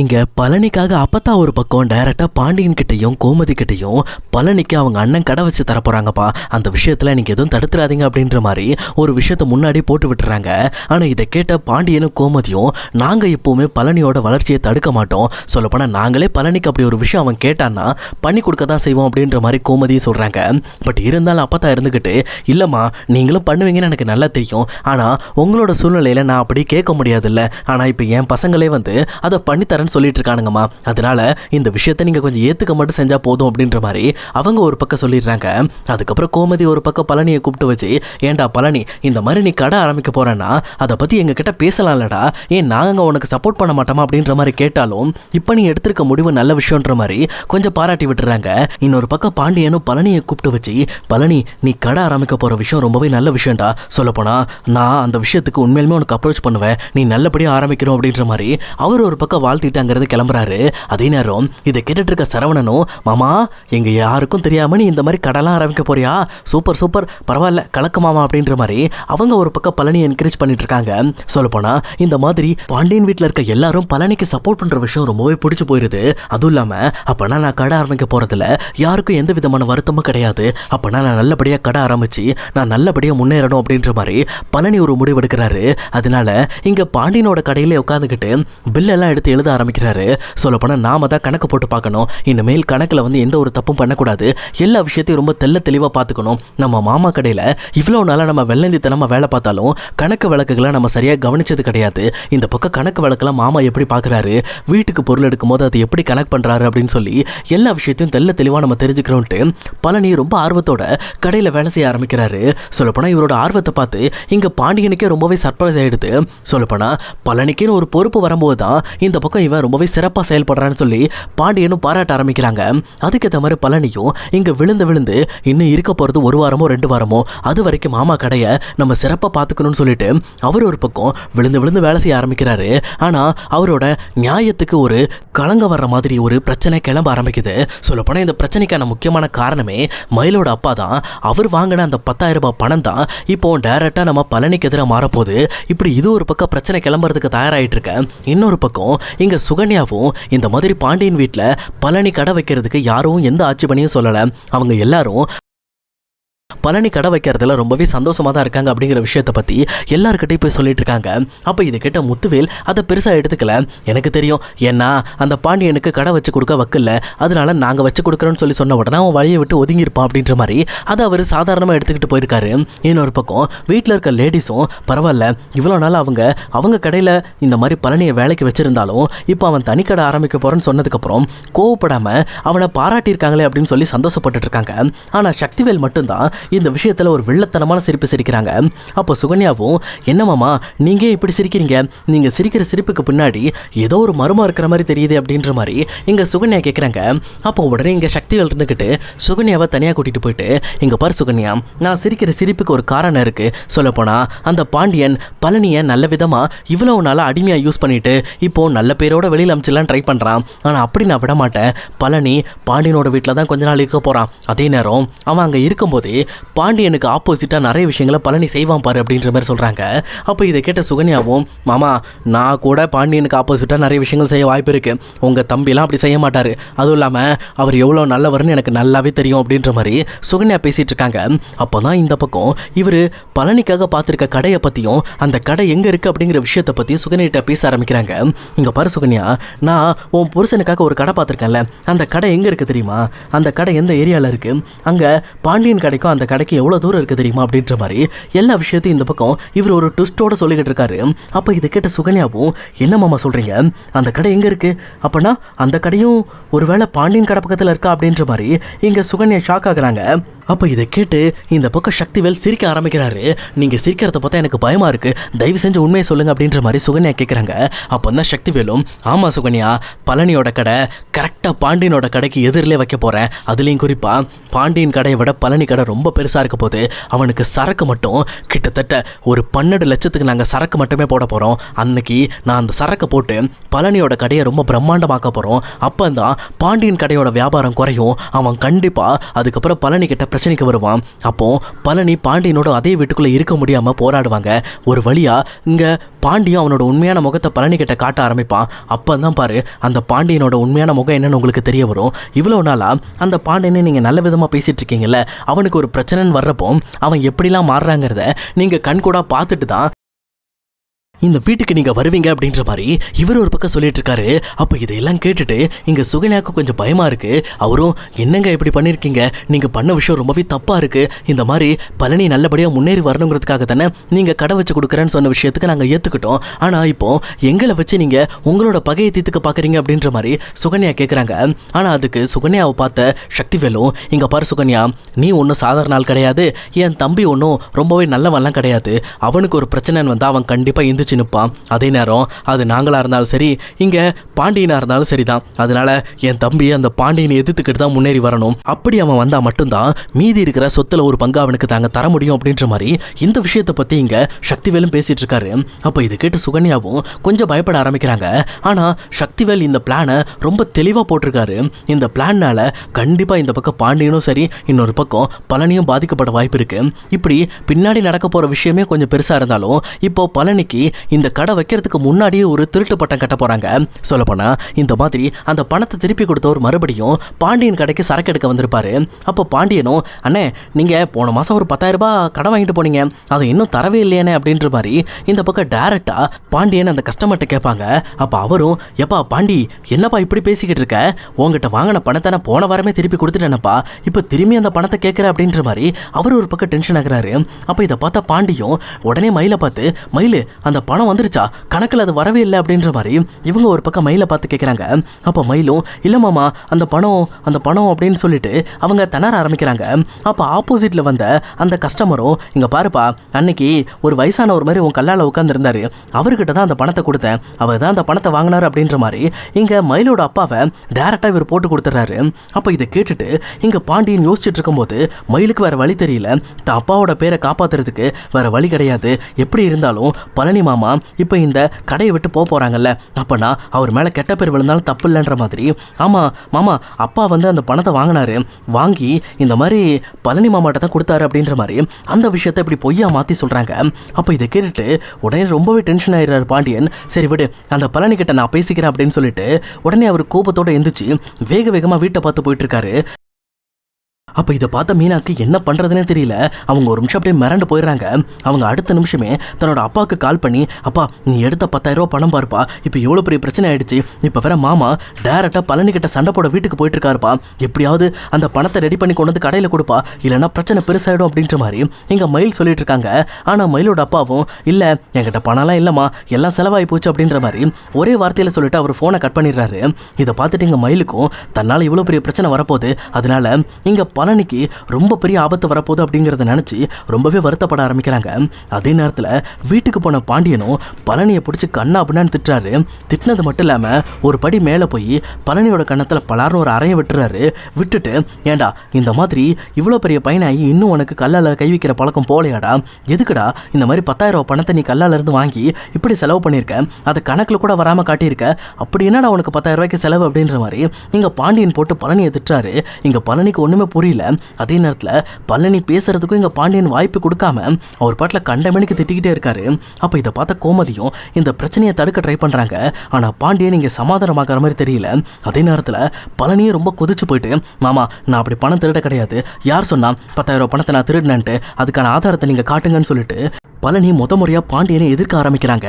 இங்க பழனிக்காக அப்பத்தா ஒரு பக்கம் டைரக்டா பாண்டியன் கிட்டையும் கோமதி கிட்டையும் பழனிக்கு அவங்க அண்ணன் கடை வச்சு தர போறாங்கப்பா, அந்த விஷயத்துல நீங்க எதுவும் தடுத்துறாதீங்க அப்படின்ற மாதிரி ஒரு விஷயத்த முன்னாடி போட்டு விட்டுறாங்க. ஆனா இதை கேட்ட பாண்டியனும் கோமதியும் நாங்க எப்பவுமே பழனியோட வளர்ச்சியை தடுக்க மாட்டோம், சொல்லப்போனா நாங்களே பழனிக்கு அப்படி ஒரு விஷயம் அவன் கேட்டான்னா பண்ணி கொடுக்க தான் செய்வோம் அப்படின்ற மாதிரி கோமதியும் சொல்றாங்க. பட் இருந்தாலும் அப்பத்தா இருந்துகிட்டு இல்லம்மா நீங்களும் பண்ணுவீங்கன்னு எனக்கு நல்லா தெரியும், ஆனா உங்களோட சூழ்நிலையில நான் அப்படி கேட்க முடியாதுல்ல, ஆனா இப்ப என் பசங்களே வந்து அதை பண்ணித்தரேன்னு சொல்லிட்டு இருக்கானுங்கம்மா, அதனால இந்த விஷயத்த நீங்க கொஞ்சம் ஏத்துக்க மட்டும் செஞ்சா போதும் அப்படின்ற மாதிரி அவங்க ஒரு பக்கம் சொல்லிடுறாங்க. அதுக்கப்புறம் கோமதி ஒரு பக்கம் பழனியை கூப்பிட்டு வச்சு, ஏன்டா பழனி இந்த மாதிரி நீ கடை ஆரம்பிக்க போறேன்னா அதை பத்தி எங்க கிட்ட பேசலாம்லடா, ஏன் நாங்க உனக்கு சப்போர்ட் பண்ண மாட்டோமா அப்படின்ற மாதிரி கேட்டாலும் இப்ப நீ எடுத்திருக்க முடிவு நல்ல விஷயம்ன்ற மாதிரி கொஞ்சம் பாராட்டி விட்டுறாங்க. இன்னொரு பக்கம் பாண்டியனும் பழனியை கூப்பிட்டு வச்சு, பழனி நீ கடை ஆரம்பிக்க போற விஷயம் ரொம்பவே நல்ல விஷயம்டா, சொல்லப்போனா நான் அந்த விஷயத்துக்கு உண்மையிலுமே உனக்கு அப்ரோச் பண்ணுவேன், நீ நல்லபடியா ஆரம்பிக்கணும் அப்படின்ற மாதிரி அவர் ஒரு பக்கம் வாழ்த்திட்டு அங்கிறது கிளம்புறாரு. அதே நேரம் இதை கேட்டுட்டு இருக்க சரவணனும், மாமா எங்க யாருக்கும் தெரியாம நீ இந்த மாதிரி கடலாம் ஆரம்பிக்க போறியா, சூப்பர் சூப்பர் பரவாயில்ல கலக்கு மாமா அப்படின்ற மாதிரி அவங்க ஒரு பக்கம் பழனி என்கரேஜ் பண்ணிட்டு இருக்காங்க. சொல்லப்போனா இந்த மாதிரி பாண்டியன் வீட்டில் இருக்க எல்லாரும் பழனிக்கு சப்போர்ட் பண்ற விஷயம் ரொம்பவே பிடிச்சி போயிருது. அதுவும் இல்லாம அப்பனா நான் கடை ஆரம்பிக்க போறதுல யாருக்கும் எந்த விதமான வருத்தமும் கிடையாது, அப்பனா நான் நல்லபடியா கடை ஆரம்பிச்சு நான் நல்லபடியா முன்னேறணும் அப்படின்ற மாதிரி பழனி ஒரு முடிவு எடுக்கிறாரு. அதனால இங்க பாண்டியனோட கடையில உட்காந்துக்கிட்டு பில்லெல்லாம் எடுத்து எழுத ஆரம்பிக்கிறாரு. சொல்லப்போனால் நாம தான் கணக்கு போட்டு பார்க்கணும், இனிமேல் கணக்கில் வந்து எந்த ஒரு தப்பும் பண்ணக்கூடாது, எல்லா விஷயத்தையும் ரொம்ப தெளிவாக பார்த்துக்கணும். நம்ம மாமா கடையில் இவ்வளோ நாளாக நம்ம வெள்ளந்தித்தனமாக வேலை பார்த்தாலும் கணக்கு வழக்குகளை நம்ம சரியாக கவனிச்சது கிடையாது. இந்த பக்கம் கணக்கு வழக்கெல்லாம் மாமா எப்படி பார்க்குறாரு, வீட்டுக்கு பொருள் எடுக்கும் போது அதை எப்படி கணக்கு பண்ணுறாரு அப்படின்னு சொல்லி எல்லா விஷயத்தையும் தெளிவாக நம்ம தெரிஞ்சுக்கிறோன்ட்டு பழனி ரொம்ப ஆர்வத்தோட கடையில் வேலை செய்ய ஆரம்பிக்கிறாரு. சொல்லப்போனால் இவரோட ஆர்வத்தை பார்த்து இங்கே பாண்டியனுக்கே ரொம்பவே சர்ப்ரைஸ் ஆகிடுது. சொல்லப்போனால் பழனிக்குன்னு ஒரு பொறுப்பு வரும்போது தான் இந்த பக்கம் இவன் ரொம்பவே சிறப்பாக செயல்படுறான்னு சொல்லி பாண்டியனும் பாராட்ட ஆரம்பிக்கிறாங்க. அதுக்கேற்ற மாதிரி பழனியும் இங்கே விழுந்து இன்னும் இருக்க போகிறது 1 வாரமோ 2 வாரமோ, அது வரைக்கும் மாமா கடையை நம்ம சிறப்பாக பார்த்துக்கணும்னு சொல்லிட்டு அவர் ஒரு பக்கம் விழுந்து வேலை செய்ய ஆரம்பிக்கிறாரு. ஆனால் அவரோட நியாயத்துக்கு ஒரு கலங்க வர்ற மாதிரி ஒரு பிரச்சனை கிளம்ப ஆரம்பிக்குது. சொல்லப்போனால் இந்த பிரச்சனைக்கான முக்கியமான காரணமே மயிலோட அப்பா தான். அவர் வாங்கின அந்த 10,000 ரூபாய் பணம் தான் இப்போ டைரக்டாக நம்ம பழனிக்கு எதிராக மாறப்போகுது. இப்படி இது ஒரு பக்கம் பிரச்சனை கிளம்புறதுக்கு தயாராகிட்டு இருக்க, இன்னொரு பக்கம் இங்க சுகன்யாவும் இந்த மாதிரி பாண்டியன் வீட்டில் பழனி கடை வைக்கிறதுக்கு யாரும் எந்த ஆட்சேபனையும் சொல்லலை. அவங்க எல்லாரும் பழனி கடை வைக்கிறதுல ரொம்பவே சந்தோஷமாக தான் இருக்காங்க அப்படிங்கிற விஷயத்தை பற்றி எல்லாருக்கிட்டையும் போய் சொல்லிட்டு இருக்காங்க. அப்போ இதை கேட்ட முத்துவேல் அதை பெருசாக எடுத்துக்கல. எனக்கு தெரியும், ஏன்னா அந்த பாண்டியனுக்கு கடை வச்சு கொடுக்க வக்கல, அதனால நாங்கள் வச்சு கொடுக்குறோன்னு சொல்லி சொன்ன உடனே அவன் வழியை விட்டு ஒதுங்கியிருப்பான் அப்படின்ற மாதிரி அதை அவர் சாதாரணமாக எடுத்துக்கிட்டு போயிருக்காரு. இன்னொரு பக்கம் வீட்டில் இருக்க லேடிஸும் பரவாயில்ல, இவ்வளோ நாள் அவங்க கடையில் இந்த மாதிரி பழனியை வேலைக்கு வச்சுருந்தாலும் இப்போ அவன் தனி கடை ஆரம்பிக்க போகிறேன்னு சொன்னதுக்கப்புறம் கோவப்படாமல் அவனை பாராட்டியிருக்காங்களே அப்படின்னு சொல்லி சந்தோஷப்பட்டுட்டு இருக்காங்க. ஆனால் சக்திவேல் மட்டும்தான் இந்த விஷயத்துல ஒரு வெள்ளத்தனமான சிரிப்பு சிரிக்கிறாங்க. அப்போ சுகன்யாவும், என்னமாமா நீங்க இப்படி சிரிக்கிறீங்க, நீங்க சிரிக்கிற சிரிப்புக்கு பின்னாடி ஏதோ ஒரு மர்மம் இருக்கிற மாதிரி தெரியுது அப்படின்ற மாதிரி இங்க சுகன்யா கேட்குறாங்க. அப்போ உடனே இங்க சக்திகள் இருந்துக்கிட்டு சுகன்யாவை தனியாக கூட்டிட்டு போயிட்டு, இங்க பாரு சுகன்யா, நான் சிரிக்கிற சிரிப்புக்கு ஒரு காரணம் இருக்கு, சொல்லப்போனா அந்த பாண்டியன் பழனியை நல்ல விதமா இவ்வளவு நாளா அடிமையா யூஸ் பண்ணிட்டு இப்போ நல்ல பேரோட வெளியில் அமைச்சலாம் ட்ரை பண்றான். ஆனா அப்படி நான் விட மாட்டேன், பழனி பாண்டியனோட வீட்டில் தான் கொஞ்ச நாள் இருக்க போறான், அதே நேரம் அவன் அங்கே இருக்கும்போதே பாண்டியனுக்கு ஆப்போசிட்டாக நிறைய விஷயங்களை பழனி செய்வான் பாரு அப்படின்ற மாதிரி சொல்கிறாங்க. அப்போ இதை கேட்ட சுகன்யாவும், மாமா நான் கூட பாண்டியனுக்கு ஆப்போசிட்டாக நிறைய விஷயங்கள் செய்ய வாய்ப்பு இருக்குது, உங்கள் தம்பிலாம் அப்படி செய்ய மாட்டார், அதுவும் இல்லாமல் அவர் எவ்வளோ நல்லவர்னு எனக்கு நல்லாவே தெரியும் அப்படின்ற மாதிரி சுகன்யா பேசிகிட்டு இருக்காங்க. அப்போ தான் இந்த பக்கம் இவர் பழனிக்காக பார்த்துருக்க கடையை பற்றியும் அந்த கடை எங்கே இருக்குது அப்படிங்கிற விஷயத்தை பற்றியும் சுகன்யாட்ட பேச ஆரம்பிக்கிறாங்க. இங்கே பாரு சுகன்யா, நான் உன் புருஷனுக்காக ஒரு கடை பார்த்துருக்கேன்ல, அந்த கடை எங்கே இருக்குது தெரியுமா, அந்த கடை எந்த ஏரியாவில் இருக்குது, அங்கே பாண்டியன் கடைக்கும் அந்த கடைக்கு எவ்வளோ தூரம் இருக்குது தெரியுமா அப்படின்ற மாதிரி எல்லா விஷயத்தையும் இந்த பக்கம் இவர் ஒரு ட்விஸ்டோட சொல்லிக்கிட்டு இருக்காரு. அப்போ இதை கேட்ட சுகன்யாவும், என்ன மாமா சொல்கிறீங்க, அந்த கடை எங்கே இருக்குது, அப்போனா அந்த கடையும் ஒருவேளை பாண்டியன் கடை பக்கத்தில் இருக்கா அப்படின்ற மாதிரி இங்கே சுகன்யா ஷாக் ஆகுறாங்க. அப்போ இதை கேட்டு இந்த பக்கம் சக்திவேல் சிரிக்க ஆரம்பிக்கிறாரு. நீங்கள் சிரிக்கிறத பார்த்தா எனக்கு பயமாக இருக்குது, தயவு செஞ்சு உண்மையை சொல்லுங்கள் அப்படின்ற மாதிரி சுகன்யா கேட்குறாங்க. அப்போ தான் சக்திவேலும், ஆமாம் சுகன்யா, பழனியோட கடை கரெக்டாக பாண்டியனோட கடைக்கு எதிரிலே வைக்க போகிறேன், அதுலேயும் குறிப்பாக பாண்டியன் கடையை விட பழனி கடை ரொம்ப பெருசாக இருக்க போது, அவனுக்கு சரக்கு மட்டும் கிட்டத்தட்ட ஒரு 12 லட்சத்துக்கு நாங்கள் சரக்கு மட்டுமே போட போகிறோம். அன்னைக்கு நான் அந்த சரக்கை போட்டு பழனியோட கடையை ரொம்ப பிரம்மாண்டமாக்க போகிறோம். அப்போ தான் பாண்டியன் கடையோட வியாபாரம் குறையும், அவன் கண்டிப்பாக அதுக்கப்புறம் பழனி கிட்ட பிரச்சனைக்கு வருவான். அப்போ பழனி பாண்டியனோட அதே வீட்டுக்குள்ளே இருக்க முடியாமல் போராடுவாங்க. ஒரு வழியாக இங்கே பாண்டியன் அவனோட உண்மையான முகத்தை பழனி கிட்ட காட்ட ஆரம்பிப்பான். அப்போ தான் பாரு அந்த பாண்டியனோட உண்மையான முகம் என்னன்னு உங்களுக்கு தெரிய வரும். இவ்வளோ நாளாக அந்த பாண்டியனை நீங்கள் நல்ல விதமாக பேசிகிட்டு இருக்கீங்கல்ல, அவனுக்கு ஒரு பிரச்சனைன்னு வர்றப்போ அவன் எப்படிலாம் மாறுறாங்கிறத நீங்கள் கண்கூடாக பார்த்துட்டு தான் இந்த வீட்டுக்கு நீங்கள் வருவீங்க அப்படின்ற மாதிரி இவர் ஒரு பக்கம் சொல்லிட்டு இருக்காரு. அப்போ இதையெல்லாம் கேட்டுட்டு இங்கே சுகன்யாவுக்கு கொஞ்சம் பயமாக இருக்குது. அவரும் என்னங்க இப்படி பண்ணியிருக்கீங்க, நீங்கள் பண்ண விஷயம் ரொம்பவே தப்பாக இருக்குது. இந்த மாதிரி பழனி நல்லபடியாக முன்னேறி வரணுங்கிறதுக்காக தானே நீங்கள் கடை வச்சு கொடுக்குறேன்னு சொன்ன விஷயத்துக்கு நாங்கள் ஏற்றுக்கிட்டோம். ஆனால் இப்போது எங்களை வச்சு நீங்கள் உங்களோட பகையை தீர்த்துக்க பார்க்குறீங்க அப்படின்ற மாதிரி சுகன்யா கேட்குறாங்க. ஆனால் அதுக்கு சுகன்யாவை பார்த்த சக்திவேலும், இங்கே பாரு சுகன்யா, நீ ஒன்றும் சாதாரண ஆள் கிடையாது, என் தம்பி ஒன்றும் ரொம்பவே நல்லவெல்லாம் கிடையாது. அவனுக்கு ஒரு பிரச்சனைன்னு வந்தால் அவன் கண்டிப்பாக இந்த நிற்பான். அதே நேரம் அது நாங்களாக இருந்தாலும் சரி, இங்கே பாண்டியனாக இருந்தாலும் சரி தான். அதனால என் தம்பி அந்த பாண்டியனை எதிர்த்துக்கிட்டு தான் முன்னேறி வரணும். அப்படி அவன் வந்தால் மட்டும்தான் மீதி இருக்கிற சொத்துல ஒரு பங்கு அவனுக்கு தாங்க தர முடியும் அப்படின்ற மாதிரி இந்த விஷயத்தை பற்றி இங்கே சக்திவேலும் பேசிட்டு இருக்காரு. அப்போ இது கேட்டு சுகன்யாவும் கொஞ்சம் பயப்பட ஆரம்பிக்கிறாங்க. ஆனால் சக்திவேல் இந்த பிளானை ரொம்ப தெளிவாக போட்டிருக்காரு. இந்த பிளான்னால கண்டிப்பாக இந்த பக்கம் பாண்டியனும் சரி, இன்னொரு பக்கம் பழனியும் பாதிக்கப்பட வாய்ப்பு இருக்கு. இப்படி பின்னாடி நடக்க போகிற விஷயமே கொஞ்சம் பெருசாக இருந்தாலும் இப்போ பழனிக்கு இந்த கடை வைக்கிறதுக்கு முன்னாடியே ஒரு திருட்டு பட்டம் கட்ட போறாங்க. சொல்லப்போனா இந்த மாதிரி அந்த பணத்தை திருப்பி கொடுத்தவர் மறுபடியும் பாண்டியன் கடைக்கு சரக்கு எடுக்க வந்திருப்பாரு. அப்போ பாண்டியனும், அண்ணே நீங்க போன மாசம் ஒரு 10,000 ரூபாய் கடை வாங்கிட்டு போனீங்க, அதை இன்னும் தரவே இல்லையானே அப்படின்ற மாதிரி இந்த பக்கம் டைரக்டா பாண்டியன் அந்த கஸ்டமர்கிட்ட கேட்பாங்க. அப்போ அவரும், எப்பா பாண்டி என்னப்பா இப்படி பேசிக்கிட்டு இருக்க, உங்ககிட்ட வாங்கின பணத்தை நான் போன வாரமே திருப்பி கொடுத்துட்டேனப்பா, இப்போ திரும்பி அந்த பணத்தை கேட்குற அப்படின்ற மாதிரி அவர் ஒரு பக்கம் டென்ஷன் ஆகுறாரு. அப்போ இதை பார்த்தா பாண்டியும் உடனே மயிலை பார்த்து, மயிலு அந்த பணம் வந்துருச்சா, கணக்கில் அது வரவே இல்லை அப்படின்ற மாதிரி இவங்க ஒரு பக்கம் மயிலை பார்த்து கேட்குறாங்க. அப்போ மயிலும், இல்லை மாமா அந்த பணம் அப்படின்னு சொல்லிட்டு அவங்க திணற ஆரம்பிக்கிறாங்க. அப்போ ஆப்போசிட்டில் வந்த அந்த கஸ்டமரும், இங்கே பாருப்பா, அன்னைக்கு ஒரு வயசான ஒரு மாதிரி உன் கல்லால் உட்காந்துருந்தாரு, அவர்கிட்ட தான் அந்த பணத்தை கொடுத்தேன், அவர் தான் அந்த பணத்தை வாங்கினார் அப்படின்ற மாதிரி இங்கே மயிலோட அப்பாவை டேரெக்டாக இவர் போட்டு கொடுத்துட்றாரு. அப்போ இதை கேட்டுட்டு இங்கே பாண்டியன் யோசிச்சுட்டு இருக்கும்போது மயிலுக்கு வேறு வழி தெரியல, தான் அப்பாவோட பேரை காப்பாற்றுறதுக்கு வேறு வழி கிடையாது. எப்படி இருந்தாலும் பழனி மாமா இப்போ இந்த கடையை விட்டு போகிறாங்கல்ல, அப்போனா அவர் மேலே கெட்ட பேர் விழுந்தாலும் தப்பு இல்லைன்ற மாதிரி, ஆமாம் மாமா அப்பா வந்து அந்த பணத்தை வாங்கி இந்த மாதிரி பழனி மாமாட்ட தான் கொடுத்தாரு அப்படின்ற மாதிரி அந்த விஷயத்தை இப்படி பொய்யா மாற்றி சொல்கிறாங்க. அப்போ இதை கேட்டுட்டு உடனே ரொம்பவே டென்ஷன் ஆயிடுறாரு பாண்டியன். சரி விடு, அந்த பழனி கிட்ட நான் பேசிக்கிறேன் அப்படின்னு சொல்லிட்டு உடனே அவர் கோபத்தோடு எந்திரிச்சு வேக வேகமாக வீட்டை பார்த்து போயிட்டு இருக்காரு. அப்போ இதை பார்த்த மீனாக்கு என்ன பண்ணுறதுனே தெரியல. அவங்க ஒரு நிமிஷம் அப்படியே மிரண்டு போயிடுறாங்க. அவங்க அடுத்த நிமிஷமே தன்னோட அப்பாவுக்கு கால் பண்ணி, அப்பா நீ எடுத்த 10,000 ரூபா பணம் பாருப்பா, இப்போ எவ்வளோ பெரிய பிரச்சனை ஆகிடுச்சு, இப்போ வேற மாமா டேரெக்டாக பழனிக்கிட்ட சண்டை போட வீட்டுக்கு போயிட்டு இருக்காருப்பா, எப்படியாவது அந்த பணத்தை ரெடி பண்ணி கொண்டு வந்து கடையில் கொடுப்பா, இல்லைன்னா பிரச்சனை பெருசாகிடும் அப்படின்ற மாதிரி இங்கே மயில் சொல்லிட்டு இருக்காங்க. ஆனால் மயிலோட அப்பாவும், இல்லை என்கிட்ட பணம்லாம் இல்லைம்மா, எல்லாம் செலவாகி போச்சு அப்படின்ற மாதிரி ஒரே வார்த்தையில் சொல்லிட்டு அவர் ஃபோனை கட் பண்ணிடுறாரு. இதை பார்த்துட்டு இங்கே மயிலுக்கும் தன்னால் இவ்வளோ பெரிய பிரச்சனை வரப்போகுது, அதனால இங்கே பழனிக்கு ரொம்ப பெரிய ஆபத்து வரப்போகுது அப்படிங்கிறத நினச்சி ரொம்பவே வருத்தப்பட ஆரம்பிக்கிறாங்க. அதே நேரத்தில் வீட்டுக்கு போன பாண்டியனும் பழனியை பிடிச்சி கண்ணா அப்படின்னு திட்டுறாரு. திட்டினது மட்டும் இல்லாமல் ஒரு படி மேலே போய் பழனியோட கண்ணத்தில் பலார்னு ஒரு அறையை விட்டுறாரு. விட்டுட்டு, ஏண்டா இந்த மாதிரி இவ்வளோ பெரிய பையனாகி இன்னும் உனக்கு கல்லால் கை வைக்கிற பழக்கம் போலையாடா, எதுக்குடா இந்த மாதிரி 10,000 ரூபா பணத்தை நீ கல்லால் இருந்து வாங்கி இப்படி செலவு பண்ணியிருக்க, அதை கணக்கில் கூட வராமல் காட்டியிருக்க, அப்படி என்னடா உனக்கு 10,000 ரூபாய்க்கு செலவு அப்படின்ற மாதிரி இங்கே பாண்டியன் போட்டு பழனியை திட்டுறாரு. இங்கே பழனிக்கு ஒன்றுமே புரியல. அதே நேரத்தில் பழனி பேசுறதுக்கும் இங்கே பாண்டியன் வாய்ப்பு கொடுக்காம அவர் பாட்டில் கண்டமணிக்கு திட்டிக்கிட்டே இருக்காரு. அப்போ இதை பார்த்த கோமதியும் இந்த பிரச்சனையை தடுக்க ட்ரை பண்ணுறாங்க. ஆனால் பாண்டியன் இங்கே சமாதானமாகிற மாதிரி தெரியல. அதே நேரத்தில் பழனியும் ரொம்ப கொதிச்சு போயிட்டு, மாமா நான் அப்படி பணம் திருட கிடையாது, யார் சொன்னா 10,000 ரூபா பணத்தை நான் திருடினேன்ட்டு, அதுக்கான ஆதாரத்தை நீங்கள் காட்டுங்கன்னு சொல்லிட்டு பழனி முறையாக பாண்டியனை எதிர்க்க ஆரம்பிக்கிறாங்க.